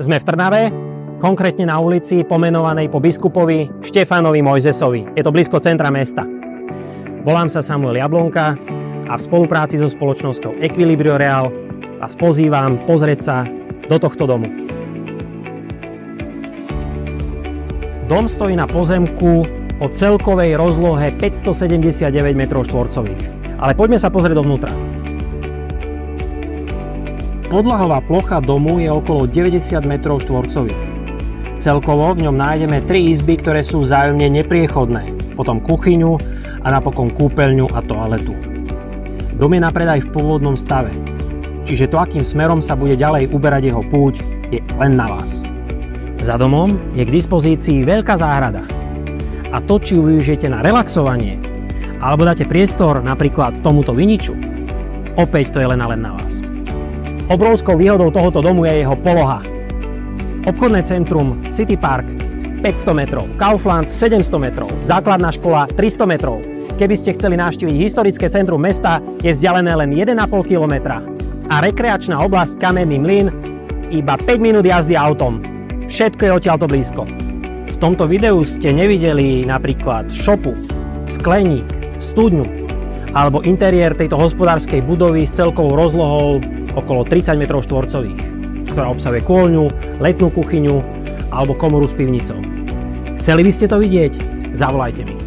Sme v Trnave, konkrétne na ulici pomenovanej po biskupovi Štefanovi Mojzesovi. Je to blízko centra mesta. Volám sa Samuel Jablonka a v spolupráci so spoločnosťou Equilibrio Real vás pozývam pozrieť sa do tohto domu. Dom stojí na pozemku o celkovej rozlohe 579 m2. Ale poďme sa pozrieť dovnútra. Podlahová plocha domu je okolo 90 m2. Celkovo v ňom nájdeme 3 izby, ktoré sú vzájomne nepriechodné, potom kuchyňu a napokon kúpeľňu a toaletu. Dom je na predaj v pôvodnom stave, čiže to, akým smerom sa bude ďalej uberať jeho púť, je len na vás. Za domom je k dispozícii veľká záhrada. A to, či ju využijete na relaxovanie, alebo dáte priestor napríklad tomuto viniču, opäť to je len na vás. Obrovskou výhodou tohoto domu je jeho poloha. Obchodné centrum City Park 500 metrov, Kaufland 700 metrov, základná škola 300 metrov. Keby ste chceli navštíviť historické centrum mesta, je vzdialené len 1,5 kilometra. A rekreačná oblasť Kamenný mlyn iba 5 minút jazdy autom. Všetko je odtiaľto blízko. V tomto videu ste nevideli napríklad šopu, skleník, studňu alebo interiér tejto hospodárskej budovy s celkovou rozlohou okolo 30 m2, ktorá obsahuje kôľňu, letnú kuchyňu alebo komoru s pivnicou. Chceli by ste to vidieť? Zavolajte mi.